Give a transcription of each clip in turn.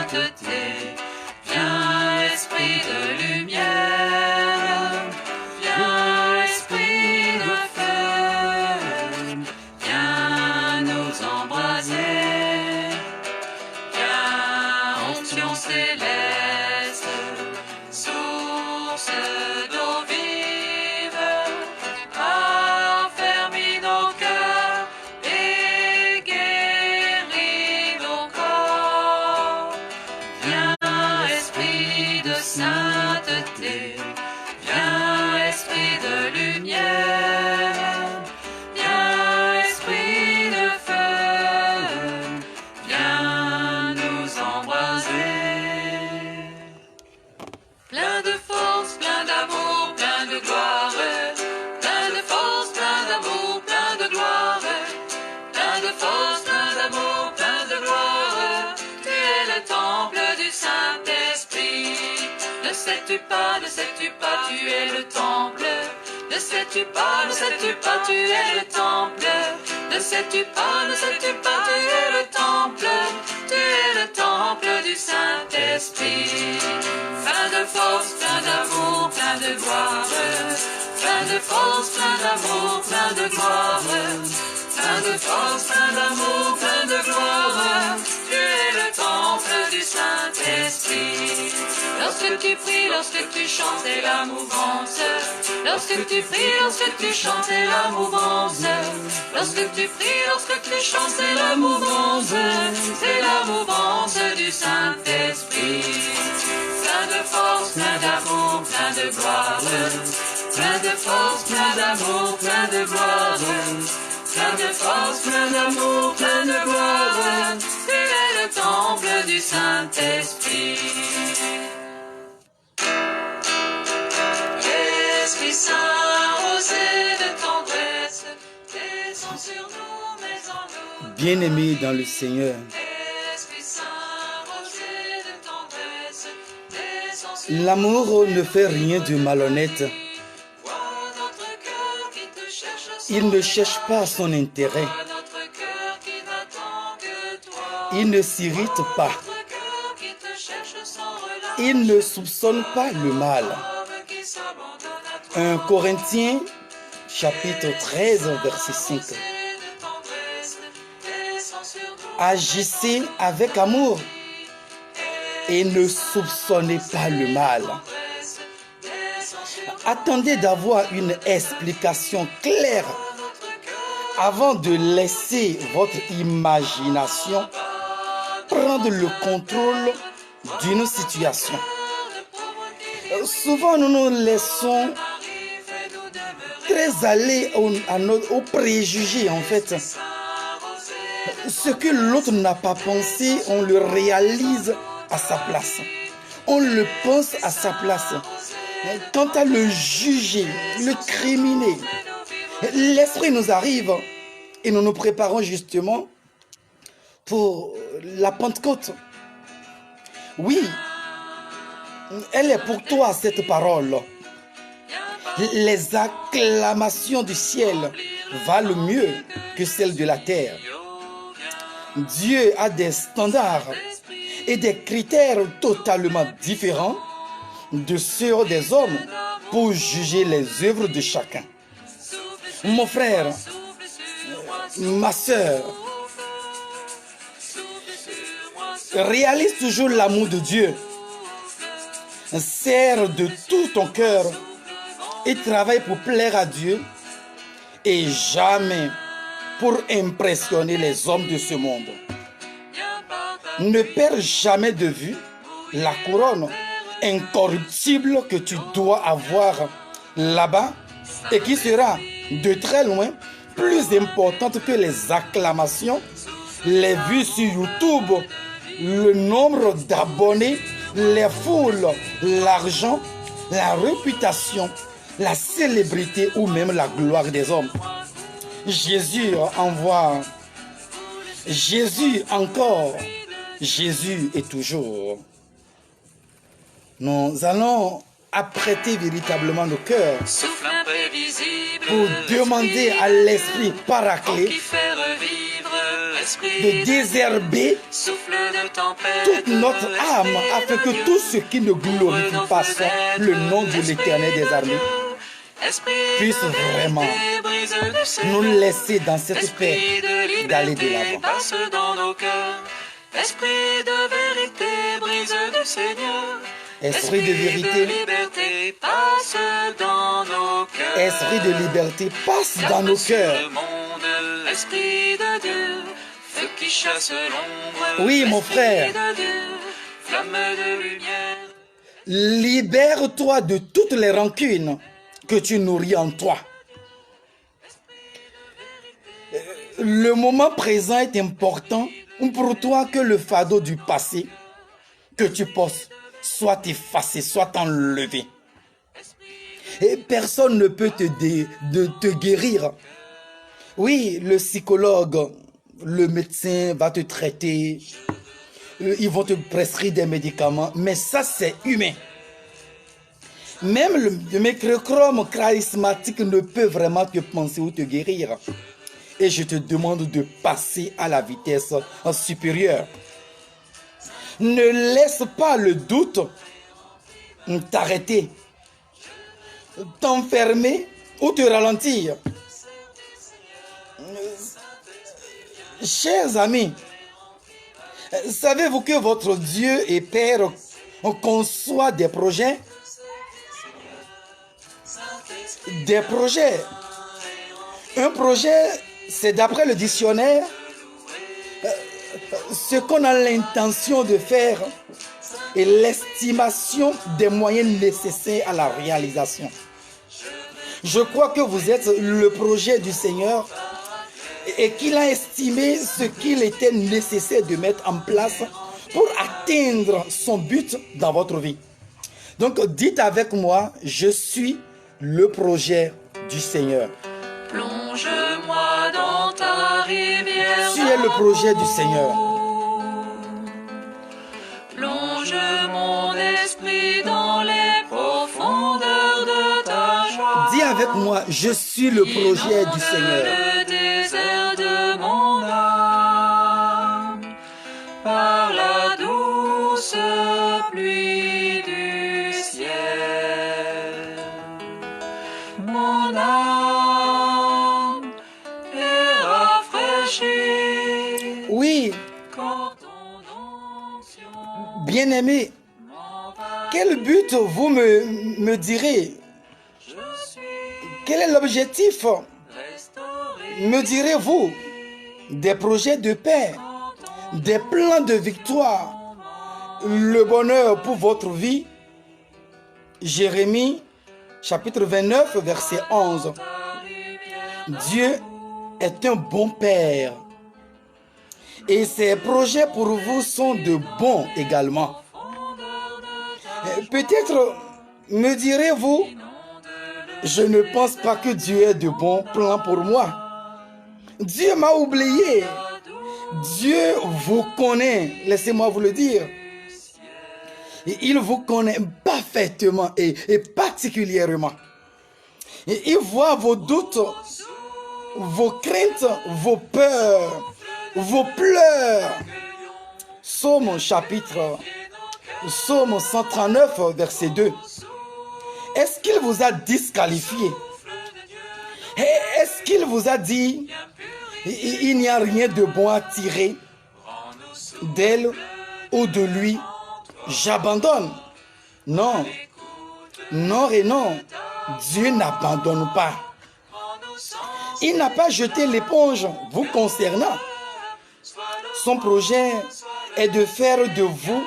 sainteté. Viens, esprit de lumière, viens, esprit de feu, viens nous embraser, viens, onction céleste, source d'eau vive, affermis nos cœurs et guéris nos corps. Viens, esprit de sainteté, viens, esprit de lumière, viens, esprit de feu, viens nous embraser. Plein de force, plein d'amour, plein de gloire, plein de force, plein d'amour, plein de gloire, plein de force, plein d'amour, plein de gloire. Tu es le temple du Saint-Esprit. Ne sais-tu pas, tu es le temple. Ne sais-tu pas, tu es le temple. Ne sais-tu pas, tu es le temple. Tu es le temple du Saint-Esprit. Plein de force, plein d'amour, plein de gloire. Plein de force, plein d'amour, plein de gloire. Plein de force, plein d'amour, plein de gloire. Tu es le temple du Saint-Esprit. Lorsque tu pries, lorsque tu chantes, c'est la mouvance. Lorsque tu pries, lorsque tu chantes, c'est la mouvance. Lorsque tu pries, lorsque tu chantes, c'est la mouvance. C'est la mouvance du Saint-Esprit. Plein de force, plein d'amour, plein de gloire. Plein de force, plein d'amour, plein de gloire. Plein de force, plein d'amour, plein de gloire. Tu es le temple du Saint-Esprit. Esprit Saint, rosé de tendresse, descends sur nous, mais en nous. Bien-aimés dans le Seigneur, Esprit Saint, rosé de tendresse, descends sur nous. l'amour ne fait rien de malhonnête. Vois notre cœur qui te cherche sans Il ne cherche pas son intérêt. Vois notre cœur qui n'attend que toi. Il ne s'irrite pas. Notre cœur qui te cherche sans relâche. Il ne soupçonne pas le mal. Homme qui s'abandonne à toi. 1 Corinthiens, chapitre 13, verset 5. Rosé de tendresse, descends sur nous. Agissez avec amour et ne soupçonnez pas le mal. Tendresse, descends sur nous. Attendez d'avoir une explication claire Notre cœur avant de laisser votre imagination prendre le contrôle d'une situation. de provoquer Souvent, nous nous laissons Marie, fais-nous demeurer. très aller au préjugé, en fait. Saint, rosé de Ce que l'autre n'a pas pensé, on le réalise à sa place. On le pense à sa place. Quant à le juger, le criminer, l'esprit nous arrive et nous nous préparons justement pour la Pentecôte. Oui, elle est pour toi cette parole. Les acclamations du ciel valent mieux que celles de la terre. Dieu a des standards et des critères totalement différents de ceux des hommes pour juger les œuvres de chacun. Mon frère, ma soeur, réalise toujours l'amour de Dieu. Serre de tout ton cœur et travaille pour plaire à Dieu et jamais pour impressionner les hommes de ce monde. Ne perds jamais de vue la couronne incorruptible que tu dois avoir là-bas et qui sera de très loin plus importante que les acclamations, les vues sur YouTube, le nombre d'abonnés, les foules, l'argent, la réputation, la célébrité ou même la gloire des hommes. Jésus envoie, Jésus encore, Jésus est toujours. Nous allons apprêter véritablement nos cœurs souffle imprévisible pour demander à l'Esprit qui Paraclet fait revivre de désherber souffle de tempête, toute notre âme afin que tout ce qui ne glorifie pas le nom de l'Éternel des armées puisse vraiment nous laisser dans cette paix d'aller de l'avant. passe dans nos cœurs. Esprit de vérité, brise du Seigneur. Esprit de vérité, liberté passe dans nos cœurs. esprit de liberté, passe dans nos cœurs. Le monde, esprit de Dieu, feu qui chasse l'ombre. Oui, mon frère. Esprit de Dieu, flamme de lumière. Libère-toi de toutes les rancunes que tu nourris en toi. Le moment présent est important pour toi que le fardeau du passé que tu portes soit effacé, soit enlevé. Et personne ne peut te guérir. Oui, le psychologue, le médecin va te traiter, ils vont te prescrire des médicaments, mais ça c'est humain. Même le microchrome charismatique ne peut vraiment te penser ou te guérir. Et je te demande de passer à la vitesse supérieure. Ne laisse pas le doute t'arrêter, t'enfermer ou te ralentir. Chers amis, savez-vous que votre Dieu et Père conçoit des projets? Des projets. Un projet, c'est d'après le dictionnaire, ce qu'on a l'intention de faire et l'estimation des moyens nécessaires à la réalisation. Je crois que vous êtes le projet du Seigneur et qu'il a estimé ce qu'il était nécessaire de mettre en place pour atteindre son but dans votre vie. Donc dites avec moi, je suis le projet du Seigneur. Plonge-moi dans ta rivière. Tu es le projet du Seigneur. Plonge mon esprit dans les profondeurs de ta joie. Dis avec moi, je suis le projet du Seigneur. Le désert de mon âme par la douce pluie du ciel. Mon âme est rafraîchie. Oui, Quand ton onction bien-aimé, m'envahit, quel but vous me direz? je suis Quel est l'objectif? restauré. Me direz-vous? Des projets de paix, des plans de victoire, le bonheur pour votre vie. Jérémie, chapitre 29, verset 11. Dieu est un bon Père. Et ses projets pour vous sont de bons également. Peut-être me direz-vous, je ne pense pas que Dieu ait de bons plans pour moi. Dieu m'a oublié. Dieu vous connaît, laissez-moi vous le dire. Et il vous connaît parfaitement et particulièrement. Et il voit vos doutes, vos craintes, vos peurs, vos pleurs. Psaume 139, verset 2. Est-ce qu'il vous a disqualifié? Est-ce qu'il vous a dit il n'y a rien de bon à tirer d'elle ou de lui? J'abandonne. Non. Non et non. Dieu n'abandonne pas. Il n'a pas jeté l'éponge vous concernant. Son projet est de faire de vous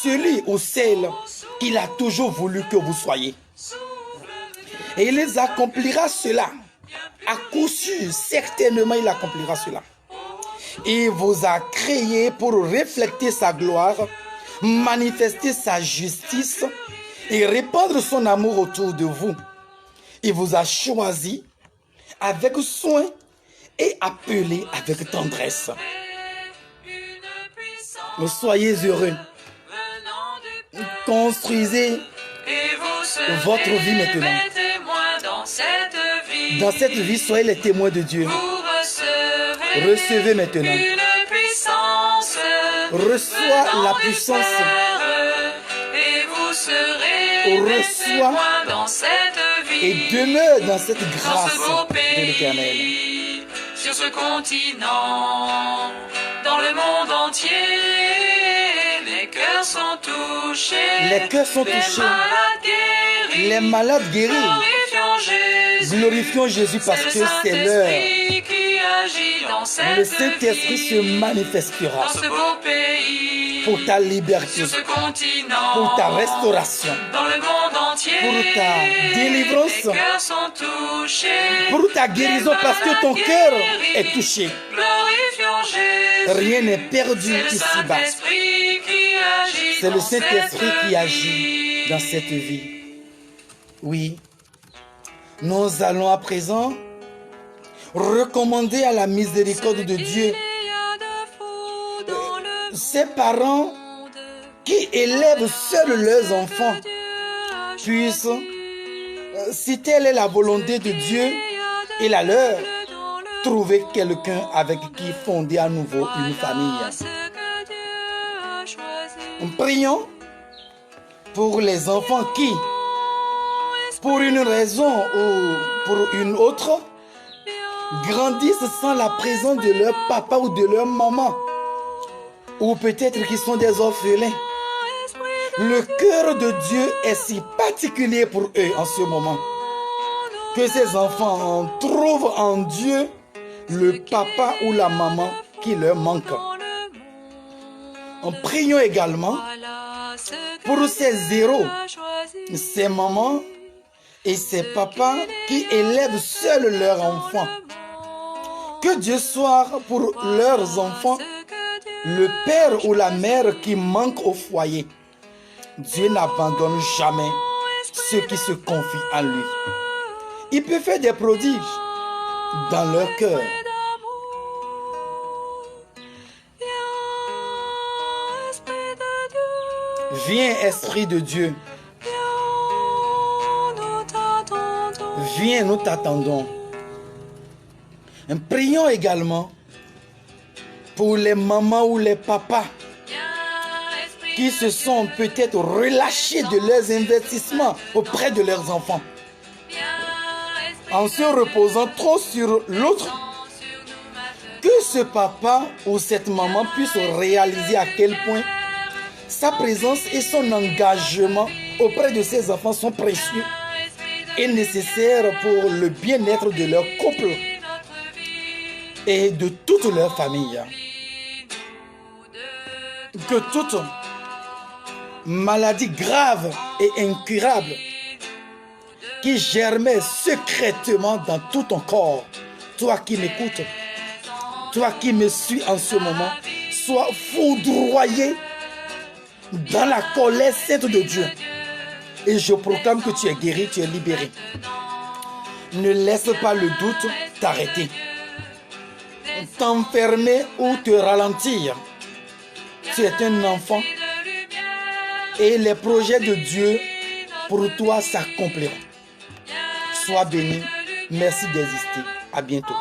celui ou celle qu'il a toujours voulu que vous soyez. Et il accomplira cela. À coup sûr, certainement il accomplira cela. Il vous a créé pour refléter sa gloire, manifester sa justice et répandre son amour autour de vous. Il vous a choisi avec soin et appelé avec tendresse. Soyez heureux. Construisez votre vie maintenant. Dans cette vie, soyez les témoins de Dieu. Recevez maintenant Reçois la puissance. Et vous serez des Reçois témoins dans cette vie. et demeure dans cette Dans ce grâce beau de l'Éternel. pays, sur ce continent, dans le monde entier, les cœurs sont touchés. Les cœurs sont les touchés. malades guéris. Les malades guéris. Glorifions Jésus. Glorifions Jésus parce que c'est l'heure. Saint-Esprit qui agit dans cette Le Saint-Esprit vie, se manifestera dans ce beau pays, pour ta liberté, sur ce continent, pour ta restauration, dans le monde entier, pour ta délivrance, les cœurs sont touchés, pour ta guérison parce que ton cœur est touché. glorifions Jésus. Rien n'est perdu C'est le ici-bas. Saint-Esprit qui agit C'est le dans Saint-Esprit cette qui agit vie. dans cette vie. Oui, nous allons à présent recommander à la miséricorde de Dieu ces parents qui élèvent seuls leurs enfants puissent, si telle est la volonté de Dieu et la leur, trouver quelqu'un avec qui fonder à nouveau une famille. Prions pour les enfants qui, pour une raison ou pour une autre, grandissent sans la présence de leur papa ou de leur maman, ou peut-être qu'ils sont des orphelins. Le cœur de Dieu est si particulier pour eux en ce moment que ces enfants trouvent en Dieu le papa ou la maman qui leur manque. En prions également pour ces héros, ces mamans et ces papas qui élèvent seuls leurs enfants. Que Dieu soit pour leurs enfants le père ou la mère qui manque au foyer. Dieu n'abandonne jamais ceux qui se confient en lui. Il peut faire des prodiges dans leur cœur. Viens, Esprit de Dieu. Viens, nous t'attendons. Prions également pour les mamans ou les papas qui se sont peut-être relâchés de leurs investissements auprès de leurs enfants, en se reposant trop sur l'autre. Que ce papa ou cette maman puisse réaliser à quel point sa présence et son engagement auprès de ses enfants sont précieux et nécessaires pour le bien-être de leur couple et de toute leur famille. Que toute maladie grave et incurable qui germait secrètement dans tout ton corps, toi qui m'écoutes, toi qui me suis en ce moment, sois foudroyé dans la colère sainte de Dieu. Et je proclame que tu es guéri, tu es libéré. Ne laisse pas le doute t'arrêter, t'enfermer ou te ralentir. Tu es un enfant et les projets de Dieu pour toi s'accompliront. Sois béni. Merci d'exister. À bientôt.